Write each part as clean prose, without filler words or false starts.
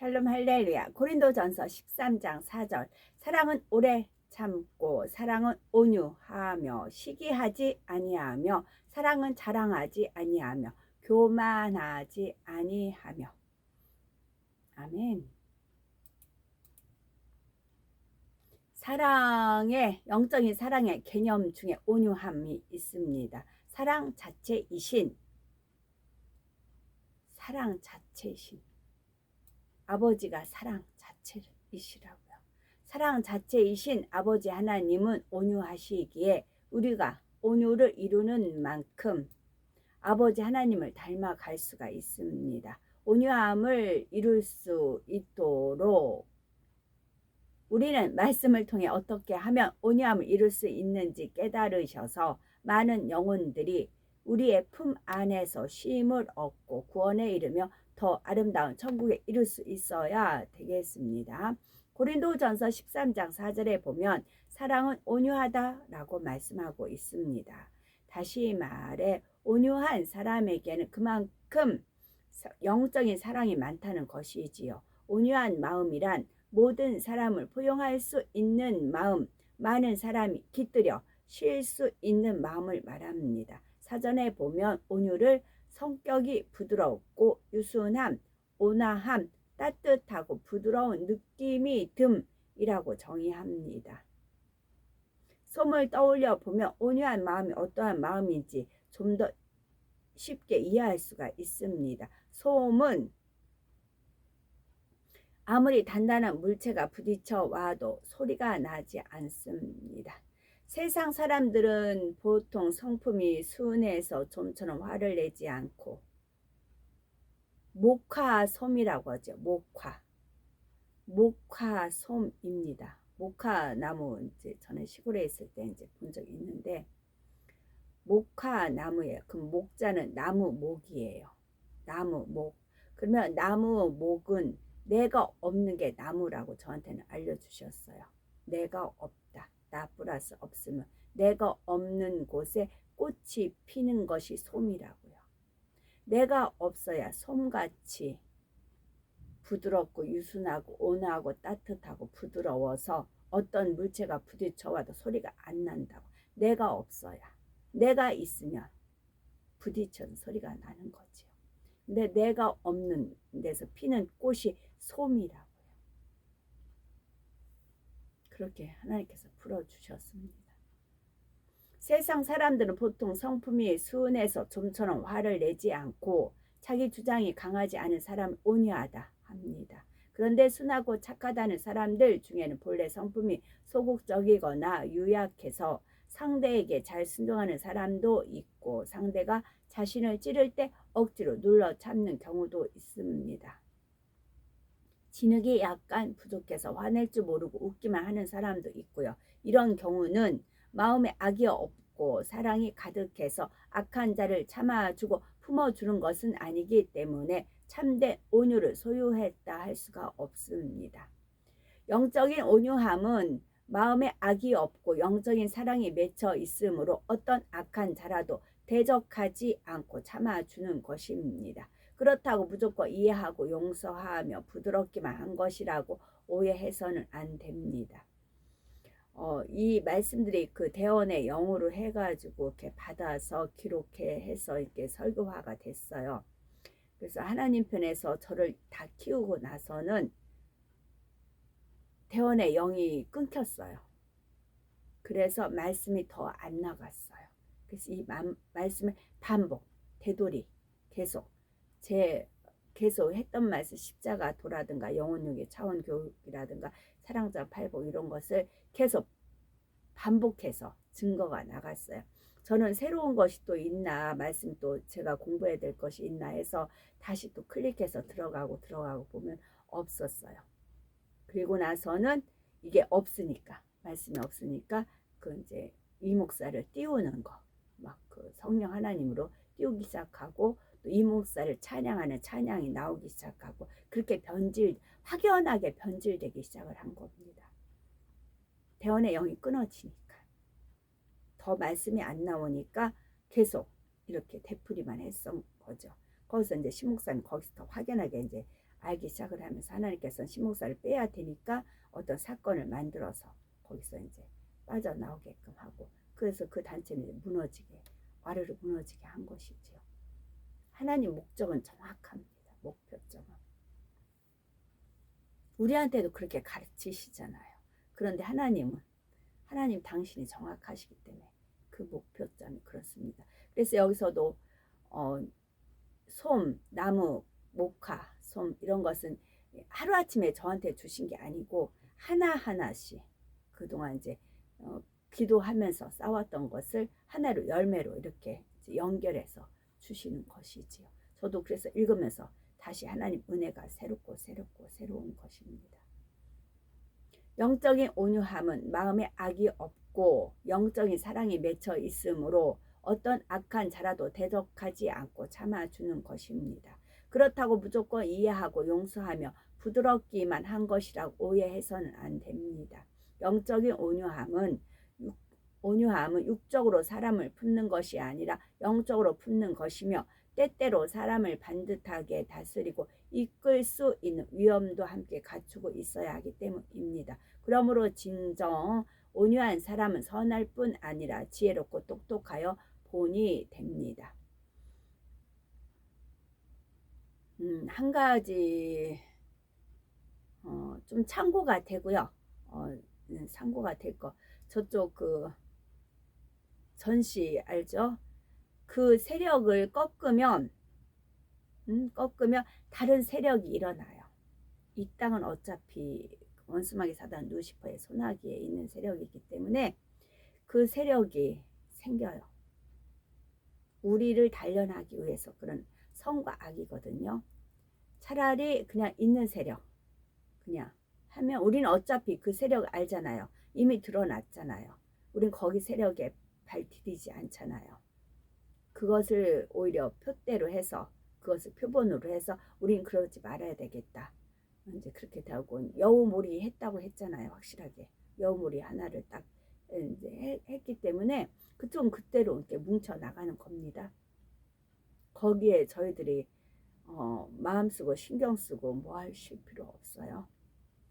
샬롬 할렐루야. 고린도전서 13장 4절. 사랑은 오래 참고 사랑은 온유하며 시기하지 아니하며 사랑은 자랑하지 아니하며 교만하지 아니하며. 아멘. 사랑의 영적인 사랑의 개념 중에 온유함이 있습니다. 사랑 자체이신 아버지가 사랑 자체이시라고요. 사랑 자체이신 아버지 하나님은 온유하시기에 우리가 온유를 이루는 만큼 아버지 하나님을 닮아갈 수가 있습니다. 온유함을 이룰 수 있도록 우리는 말씀을 통해 어떻게 하면 온유함을 이룰 수 있는지 깨달으셔서 많은 영혼들이 우리의 품 안에서 쉼을 얻고 구원에 이르며 더 아름다운 천국에 이룰 수 있어야 되겠습니다. 고린도전서 13장 4절에 보면 사랑은 온유하다라고 말씀하고 있습니다. 다시 말해 온유한 사람에게는 그만큼 영적인 사랑이 많다는 것이지요. 온유한 마음이란 모든 사람을 포용할 수 있는 마음, 많은 사람이 깃들여 쉴 수 있는 마음을 말합니다. 사전에 보면 온유를 성격이 부드럽고 유순함, 온화함, 따뜻하고 부드러운 느낌이 듬이라고 정의합니다. 솜을 떠올려 보면 온유한 마음이 어떠한 마음인지 좀 더 쉽게 이해할 수가 있습니다. 솜은 아무리 단단한 물체가 부딪혀 와도 소리가 나지 않습니다. 세상 사람들은 보통 성품이 순해서 좀처럼 화를 내지 않고 목화솜이라고 하죠. 목화솜입니다. 목화나무 이제 전에 시골에 있을 때 이제 본 적이 있는데 목화나무예요. 그럼 목자는 나무 목이에요. 나무 목. 그러면 나무 목은 내가 없는 게 나무라고 저한테는 알려주셨어요. 내가 없다. 나 플러스 없으면 내가 없는 곳에 꽃이 피는 것이 솜이라고요. 내가 없어야 솜같이 부드럽고 유순하고 온화하고 따뜻하고 부드러워서 어떤 물체가 부딪혀와도 소리가 안 난다고. 내가 없어야. 내가 있으면 부딪혀서 소리가 나는 거지요. 근데 내가 없는 데서 피는 꽃이 솜이라고요. 그렇게 하나님께서 풀어주셨습니다. 세상 사람들은 보통 성품이 순해서 좀처럼 화를 내지 않고 자기 주장이 강하지 않은 사람을 온유하다 합니다. 그런데 순하고 착하다는 사람들 중에는 본래 성품이 소극적이거나 유약해서 상대에게 잘 순종하는 사람도 있고 상대가 자신을 찌를 때 억지로 눌러 참는 경우도 있습니다. 지능이 약간 부족해서 화낼 줄 모르고 웃기만 하는 사람도 있고요. 이런 경우는 마음에 악이 없고 사랑이 가득해서 악한 자를 참아주고 품어주는 것은 아니기 때문에 참된 온유를 소유했다 할 수가 없습니다. 영적인 온유함은 마음에 악이 없고 영적인 사랑이 맺혀 있으므로 어떤 악한 자라도 대적하지 않고 참아주는 것입니다. 그렇다고 무조건 이해하고 용서하며 부드럽기만 한 것이라고 오해해서는 안 됩니다. 이 말씀들이 그 대원의 영어로 해가지고 이렇게 받아서 기록해 해서 이렇게 설교화가 됐어요. 그래서 하나님 편에서 저를 다 키우고 나서는 대원의 영이 끊겼어요. 그래서 말씀이 더 안 나갔어요. 그래서 이 말씀을 반복, 되돌이 계속 계속 했던 말씀 십자가도라든가 영혼육의 차원교육이라든가 사랑자 팔복 이런 것을 계속 반복해서 증거가 나갔어요. 저는 새로운 것이 또 있나 말씀 또 제가 공부해야 될 것이 있나 해서 다시 또 클릭해서 들어가고 보면 없었어요. 그리고 나서는 이게 없으니까 말씀이 없으니까 그 이제 이 목사를 띄우는 거 막 그 성령 하나님으로 띄우기 시작하고 또 이 목사를 찬양하는 찬양이 나오기 시작하고 그렇게 확연하게 변질되기 시작을 한 겁니다. 대원의 영이 끊어지니까 더 말씀이 안 나오니까 계속 이렇게 되풀이만 했던 거죠. 거기서 이제 신목사님 거기서 더 확연하게 이제 알기 시작을 하면서 하나님께서는 신목사를 빼야 되니까 어떤 사건을 만들어서 거기서 이제 빠져나오게끔 하고, 그래서 그 단체는 무너지게, 와르르 무너지게 한 것이지요. 하나님 목적은 정확합니다. 목표점은. 우리한테도 그렇게 가르치시잖아요. 그런데 하나님 당신이 정확하시기 때문에 그 목표점이 그렇습니다. 그래서 여기서도 솜, 나무, 목화, 솜 이런 것은 하루아침에 저한테 주신 게 아니고 하나하나씩 그동안 이제 기도하면서 싸웠던 것을 하나로 열매로 이렇게 연결해서 주시는 것이지요. 저도 그래서 읽으면서 다시 하나님 은혜가 새로운 것입니다. 영적인 온유함은 마음에 악이 없고 영적인 사랑이 맺혀 있으므로 어떤 악한 자라도 대적하지 않고 참아주는 것입니다. 그렇다고 무조건 이해하고 용서하며 부드럽기만 한 것이라고 오해해서는 안 됩니다. 영적인 온유함은 육적으로 사람을 품는 것이 아니라 영적으로 품는 것이며 때때로 사람을 반듯하게 다스리고 이끌 수 있는 위엄도 함께 갖추고 있어야 하기 때문입니다. 그러므로 진정 온유한 사람은 선할 뿐 아니라 지혜롭고 똑똑하여 본이 됩니다. 한 가지 좀 참고가 되고요. 참고가 될 거. 저쪽 그 전시 알죠? 그 세력을 꺾으면 다른 세력이 일어나요. 이 땅은 어차피 원수마귀 사단 루시퍼의 손아귀에 있는 세력이기 때문에 그 세력이 생겨요. 우리를 단련하기 위해서 그런 선과 악이거든요. 차라리 그냥 있는 세력 그냥 하면 우리는 어차피 그 세력을 알잖아요. 이미 드러났잖아요. 우린 거기 세력에 발 디디지 않잖아요. 그것을 오히려 표대로 해서 그것을 표본으로 해서 우린 그러지 말아야 되겠다. 이제 그렇게 되고 여우몰이 했다고 했잖아요. 확실하게 여우몰이 하나를 딱 이제 했기 때문에 그쪽은 그때로 이렇게 뭉쳐 나가는 겁니다. 거기에 저희들이 마음 쓰고 신경 쓰고 뭐 하실 필요 없어요.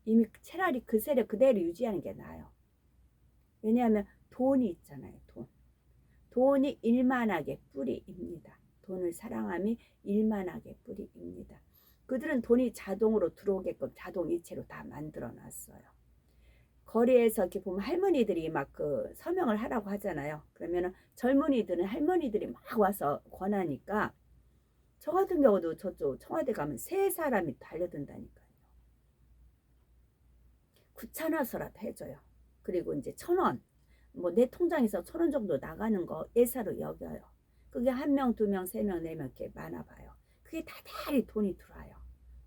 이미 차라리 그 세력 그대로 유지하는 게 나아요. 왜냐하면 돈이 있잖아요. 돈이 일만하게 뿌리입니다. 돈을 사랑함이 일만하게 뿌리입니다. 그들은 돈이 자동으로 들어오게끔 자동이체로 다 만들어 놨어요. 거리에서 이렇게 보면 할머니들이 막 그 서명을 하라고 하잖아요. 그러면은 젊은이들은 할머니들이 막 와서 권하니까 저 같은 경우도 저쪽 청와대 가면 세 사람이 달려든다니까요. 9,000원서라도 해줘요. 그리고 이제 1,000원, 뭐 내 통장에서 1,000원 정도 나가는 거 예사로 여겨요. 그게 1명, 2명, 3명, 4명 이렇게 많아봐요. 그게 다달이 돈이 들어와요.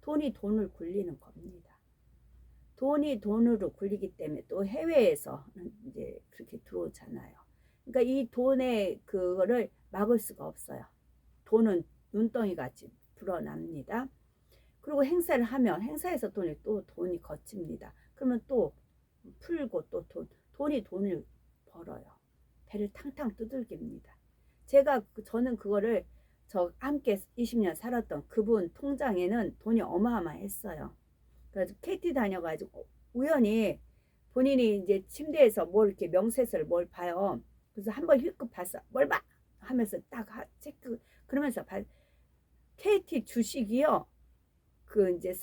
돈이 돈을 굴리는 겁니다. 돈이 돈으로 굴리기 때문에 또 해외에서는 이제 그렇게 들어오잖아요. 그러니까 이 돈의 그거를 막을 수가 없어요. 돈은 눈덩이 같이 불어납니다. 그리고 행사를 하면 행사에서 돈이 거칩니다. 그러면 또 풀고 또 돈이 돈을 벌어요. 배를 탕탕 두들깁니다. 저는 그거를 저 함께 20년 살았던 그분 통장에는 돈이 어마어마했어요. 그래서 KT 다녀가지고 우연히 본인이 이제 침대에서 뭘 이렇게 명세서를 뭘 봐요. 그래서 한번 힐끗 봤어. 뭘 봐? 하면서 딱 체크 그러면서 KT 주식이요. 그 이제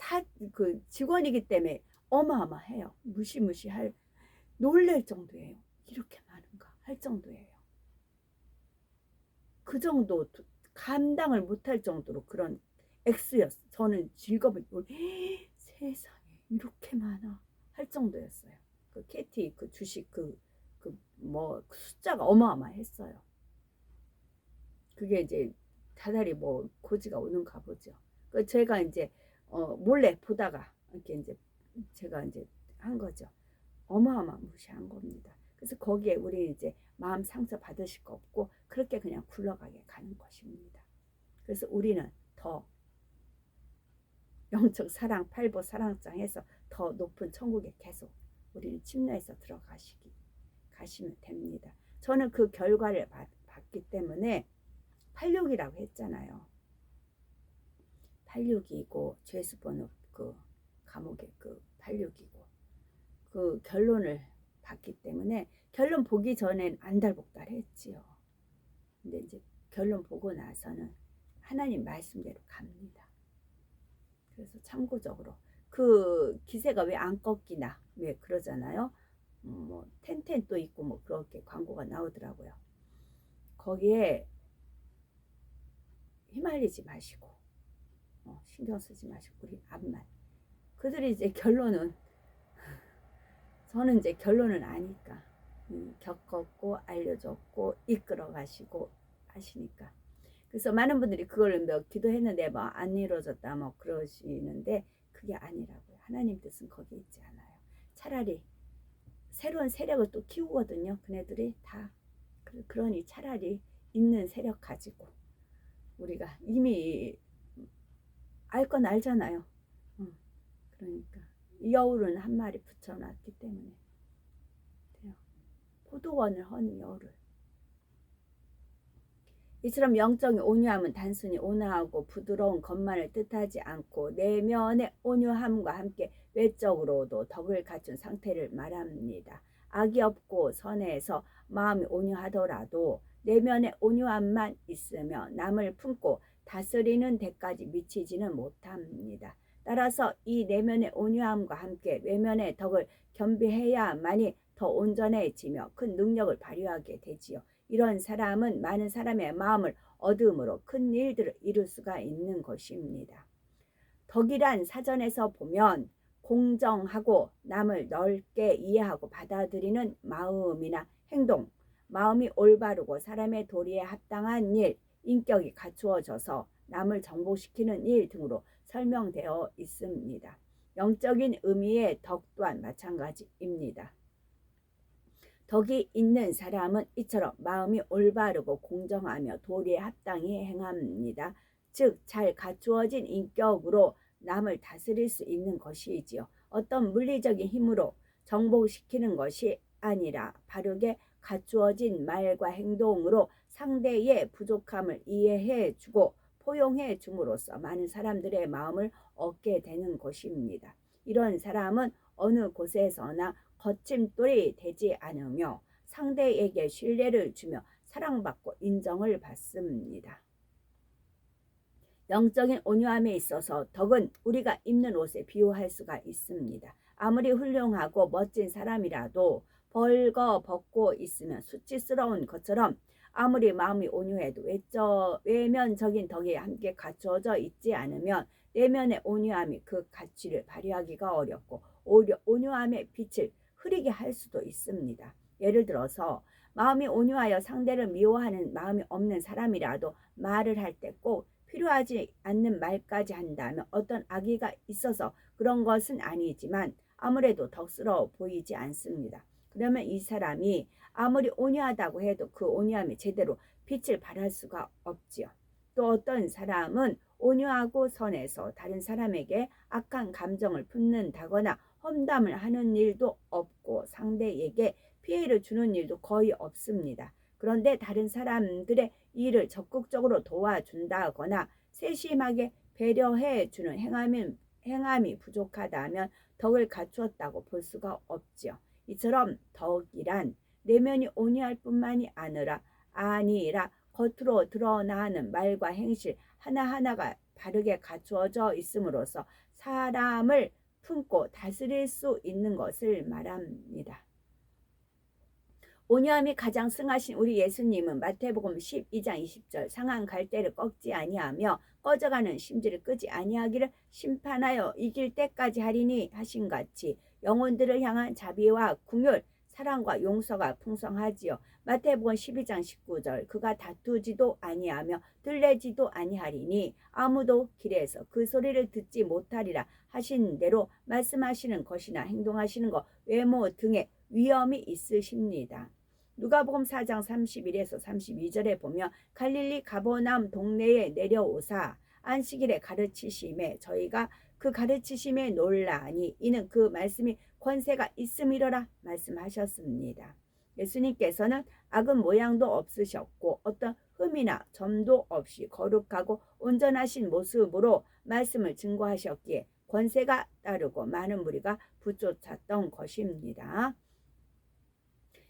그 직원이기 때문에 어마어마해요. 무시무시할 놀랄 정도예요. 이렇게 많은가 할 정도예요. 그 정도 감당을 못할 정도로 그런 X였어. 저는 즐거움을 세상에 이렇게 많아 할 정도였어요. 그 KT 그 주식 뭐 숫자가 어마어마했어요. 그게 이제 다달이 뭐 고지가 오는가 보죠. 그 제가 이제 몰래 보다가 이렇게 이제 제가 이제 한 거죠. 어마어마무시한 겁니다. 그래서 거기에 우리 이제 마음 상처 받으실 거 없고 그렇게 그냥 굴러가게 가는 것입니다. 그래서 우리는 더 영적 사랑 8보 사랑장 해서 더 높은 천국에 계속 우리는 침례해서 가시면 됩니다. 저는 그 결과를 봤기 때문에 86이라고 했잖아요. 86이고 죄수번호 그 감옥의 그 86이고 그 결론을 봤기 때문에 결론 보기 전엔 안달복달했지요. 근데 이제 결론 보고 나서는 하나님 말씀대로 갑니다. 그래서 참고적으로 그 기세가 왜 안 꺾이나 왜 그러잖아요. 뭐 텐텐 또 있고 뭐 그렇게 광고가 나오더라고요. 거기에 휘말리지 마시고 신경 쓰지 마시고 우리 앞만. 그들이 이제 결론은 저는 이제 결론은 아니까 겪었고 알려줬고 이끌어 가시고 하시니까. 그래서 많은 분들이 그걸 뭐 기도했는데 뭐 안 이루어졌다 뭐 그러시는데 그게 아니라고요. 하나님 뜻은 거기 있지 않아요. 차라리 새로운 세력을 또 키우거든요. 그네들이 다. 그러니 차라리 있는 세력 가지고 우리가 이미 알 건 알잖아요. 그러니까 여울은 한 마리 붙여놨기 때문에 돼요. 포도원을 헌 여울을. 이처럼 영적인 온유함은 단순히 온화하고 부드러운 것만을 뜻하지 않고 내면의 온유함과 함께 외적으로도 덕을 갖춘 상태를 말합니다. 악이 없고 선해서 마음이 온유하더라도 내면의 온유함만 있으며 남을 품고 다스리는 데까지 미치지는 못합니다. 따라서 이 내면의 온유함과 함께 외면의 덕을 겸비해야만이 더 온전해지며 큰 능력을 발휘하게 되지요. 이런 사람은 많은 사람의 마음을 얻음으로 큰 일들을 이룰 수가 있는 것입니다. 덕이란 사전에서 보면 공정하고 남을 넓게 이해하고 받아들이는 마음이나 행동, 마음이 올바르고 사람의 도리에 합당한 일, 인격이 갖추어져서 남을 정복시키는 일 등으로 설명되어 있습니다. 영적인 의미의 덕 또한 마찬가지입니다. 덕이 있는 사람은 이처럼 마음이 올바르고 공정하며 도리에 합당히 행합니다. 즉 잘 갖추어진 인격으로 남을 다스릴 수 있는 것이지요. 어떤 물리적인 힘으로 정복시키는 것이 아니라 바르게 갖추어진 말과 행동으로 상대의 부족함을 이해해 주고 포용해 줌으로써 많은 사람들의 마음을 얻게 되는 것입니다. 이런 사람은 어느 곳에서나 거침돌이 되지 않으며 상대에게 신뢰를 주며 사랑받고 인정을 받습니다. 영적인 온유함에 있어서 덕은 우리가 입는 옷에 비유할 수가 있습니다. 아무리 훌륭하고 멋진 사람이라도 벌거벗고 있으면 수치스러운 것처럼 아무리 마음이 온유해도 외면적인 덕이 함께 갖춰져 있지 않으면 내면의 온유함이 그 가치를 발휘하기가 어렵고 오히려 온유함의 빛을 흐리게 할 수도 있습니다. 예를 들어서 마음이 온유하여 상대를 미워하는 마음이 없는 사람이라도 말을 할 때 꼭 필요하지 않는 말까지 한다면 어떤 악의가 있어서 그런 것은 아니지만 아무래도 덕스러워 보이지 않습니다. 그러면 이 사람이 아무리 온유하다고 해도 그 온유함이 제대로 빛을 발할 수가 없지요. 또 어떤 사람은 온유하고 선해서 다른 사람에게 악한 감정을 품는다거나 험담을 하는 일도 없고 상대에게 피해를 주는 일도 거의 없습니다. 그런데 다른 사람들의 일을 적극적으로 도와준다거나 세심하게 배려해주는 행함이 부족하다면 덕을 갖추었다고 볼 수가 없지요. 이처럼 덕이란 내면이 온유할 뿐만이 아니라 겉으로 드러나는 말과 행실 하나하나가 바르게 갖추어져 있음으로써 사람을 품고 다스릴 수 있는 것을 말합니다. 온유함이 가장 승하신 우리 예수님은 마태복음 12장 20절 상한 갈대를 꺾지 아니하며 꺼져가는 심지를 끄지 아니하기를 심판하여 이길 때까지 하리니 하신 같이 영혼들을 향한 자비와 긍휼 사랑과 용서가 풍성하지요. 마태복음 12장 19절 그가 다투지도 아니하며 들레지도 아니하리니 아무도 길에서 그 소리를 듣지 못하리라 하신 대로 말씀하시는 것이나 행동하시는 것 외모 등에 위엄이 있으십니다. 누가복음 4장 31에서 32절에 보면 갈릴리 가버나움 동네에 내려오사 안식일에 가르치심에 저희가 그 가르치심에 놀라니 이는 그 말씀이 권세가 있음이로라 말씀하셨습니다. 예수님께서는 악은 모양도 없으셨고 어떤 흠이나 점도 없이 거룩하고 온전하신 모습으로 말씀을 증거하셨기에 권세가 따르고 많은 무리가 부쫓았던 것입니다.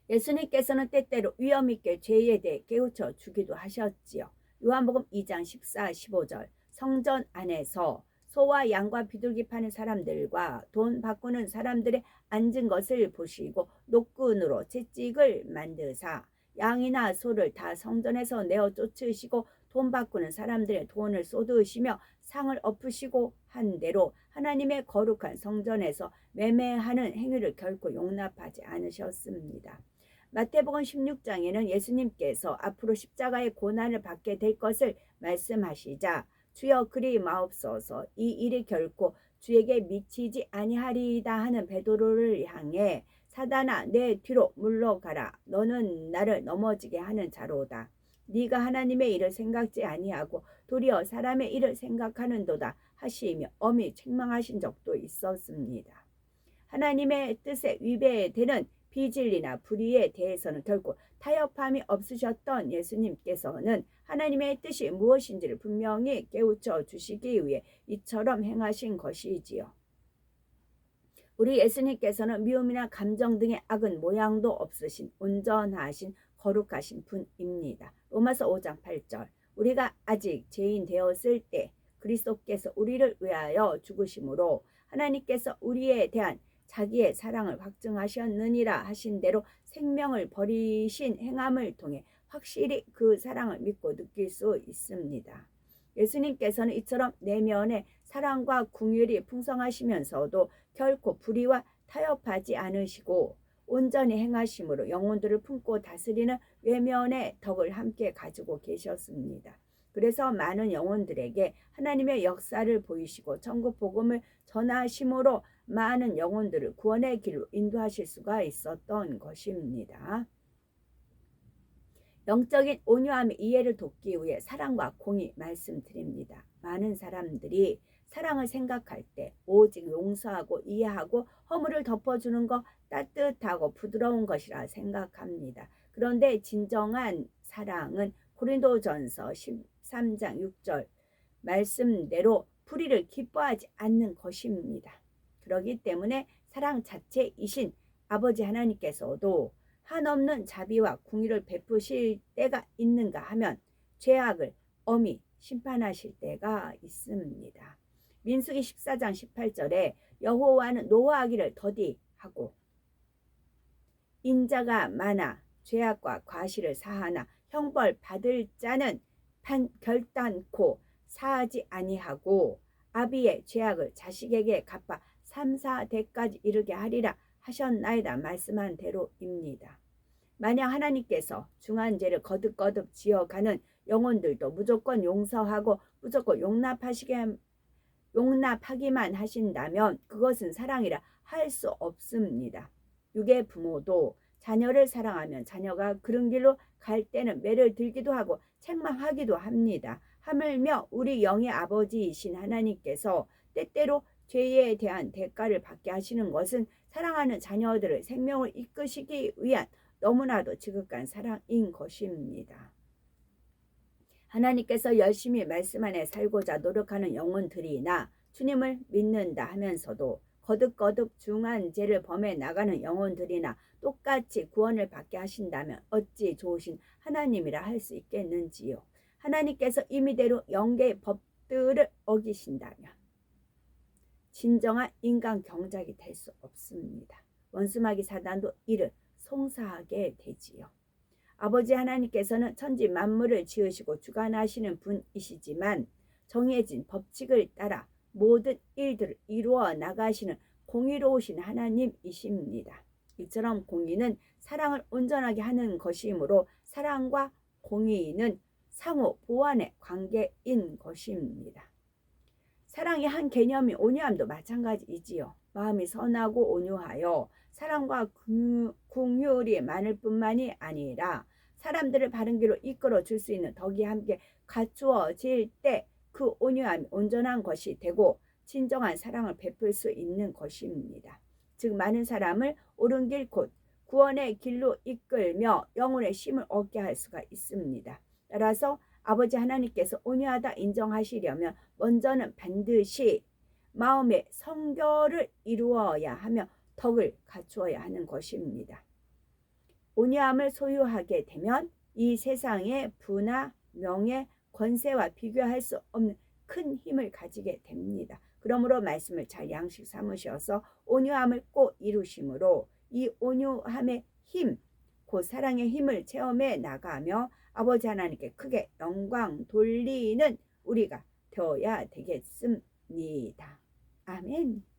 예수님께서는 때때로 위험있게 죄에 대해 깨우쳐 주기도 하셨지요. 요한복음 2장 14, 15절 성전 안에서 소와 양과 비둘기 파는 사람들과 돈 바꾸는 사람들의 앉은 것을 보시고 노끈으로 채찍을 만드사 양이나 소를 다 성전에서 내어 쫓으시고 돈 바꾸는 사람들의 돈을 쏟으시며 상을 엎으시고 한 대로 하나님의 거룩한 성전에서 매매하는 행위를 결코 용납하지 않으셨습니다. 마태복음 16장에는 예수님께서 앞으로 십자가의 고난을 받게 될 것을 말씀하시자 주여 그리 마옵소서 이 일이 결코 주에게 미치지 아니하리이다 하는 베드로를 향해 사단아 내 뒤로 물러가라 너는 나를 넘어지게 하는 자로다. 네가 하나님의 일을 생각지 아니하고 도리어 사람의 일을 생각하는도다 하시며 엄히 책망하신 적도 있었습니다. 하나님의 뜻에 위배되는 비진리나 불의에 대해서는 결코 타협함이 없으셨던 예수님께서는 하나님의 뜻이 무엇인지를 분명히 깨우쳐 주시기 위해 이처럼 행하신 것이지요. 우리 예수님께서는 미움이나 감정 등의 악은 모양도 없으신 온전하신 거룩하신 분입니다. 로마서 5장 8절 우리가 아직 죄인 되었을 때 그리스도께서 우리를 위하여 죽으심으로 하나님께서 우리에 대한 자기의 사랑을 확증하셨느니라 하신 대로 생명을 버리신 행함을 통해 확실히 그 사랑을 믿고 느낄 수 있습니다. 예수님께서는 이처럼 내면의 사랑과 긍휼이 풍성하시면서도 결코 불의와 타협하지 않으시고 온전히 행하심으로 영혼들을 품고 다스리는 외면의 덕을 함께 가지고 계셨습니다. 그래서 많은 영혼들에게 하나님의 역사를 보이시고 천국 복음을 전하심으로 많은 영혼들을 구원의 길로 인도하실 수가 있었던 것입니다. 영적인 온유함의 이해를 돕기 위해 사랑과 공의 말씀드립니다. 많은 사람들이 사랑을 생각할 때 오직 용서하고 이해하고 허물을 덮어주는 것 따뜻하고 부드러운 것이라 생각합니다. 그런데 진정한 사랑은 고린도전서 13장 6절 말씀대로 불의를 기뻐하지 않는 것입니다. 그렇기 때문에 사랑 자체이신 아버지 하나님께서도 한없는 자비와 긍휼을 베푸실 때가 있는가 하면 죄악을 엄히 심판하실 때가 있습니다. 민수기 14장 18절에 여호와는 노하기를 더디하고 인자가 많아 죄악과 과실을 사하나 형벌 받을 자는 결단코 사하지 아니하고 아비의 죄악을 자식에게 갚아 3, 4대까지 이르게 하리라 하셨나이다 말씀한 대로입니다. 만약 하나님께서 중한 죄를 거듭거듭 지어가는 영혼들도 무조건 용서하고 무조건 용납하기만 하신다면 그것은 사랑이라 할 수 없습니다. 육의 부모도 자녀를 사랑하면 자녀가 그런 길로 갈 때는 매를 들기도 하고 책망하기도 합니다. 하물며 우리 영의 아버지이신 하나님께서 때때로 죄에 대한 대가를 받게 하시는 것은 사랑하는 자녀들의 생명을 이끄시기 위한 너무나도 지극한 사랑인 것입니다. 하나님께서 열심히 말씀 안에 살고자 노력하는 영혼들이나 주님을 믿는다 하면서도 거듭거듭 중한 죄를 범해 나가는 영혼들이나 똑같이 구원을 받게 하신다면 어찌 좋으신 하나님이라 할 수 있겠는지요. 하나님께서 임의대로 영계의 법들을 어기신다면 진정한 인간 경작이 될 수 없습니다. 원수마귀 사단도 이를 송사하게 되지요. 아버지 하나님께서는 천지 만물을 지으시고 주관하시는 분이시지만 정해진 법칙을 따라 모든 일들을 이루어 나가시는 공의로우신 하나님이십니다. 이처럼 공의는 사랑을 온전하게 하는 것이므로 사랑과 공의는 상호 보완의 관계인 것입니다. 사랑의 한 개념이 온유함도 마찬가지이지요. 마음이 선하고 온유하여 사랑과 긍휼이 많을 뿐만이 아니라 사람들을 바른 길로 이끌어 줄 수 있는 덕이 함께 갖추어질 때 그 온유함이 온전한 것이 되고 진정한 사랑을 베풀 수 있는 것입니다. 즉 많은 사람을 옳은 길 곧 구원의 길로 이끌며 영혼의 쉼을 얻게 할 수가 있습니다. 따라서 아버지 하나님께서 온유하다 인정하시려면 먼저는 반드시 마음의 성결을 이루어야 하며 덕을 갖추어야 하는 것입니다. 온유함을 소유하게 되면 이 세상의 부나 명예, 권세와 비교할 수 없는 큰 힘을 가지게 됩니다. 그러므로 말씀을 잘 양식 삼으셔서 온유함을 꼭 이루심으로 이 온유함의 힘, 그 사랑의 힘을 체험해 나가며 아버지 하나님께 크게 영광 돌리는 우리가 되어야 되겠습니다. 아멘.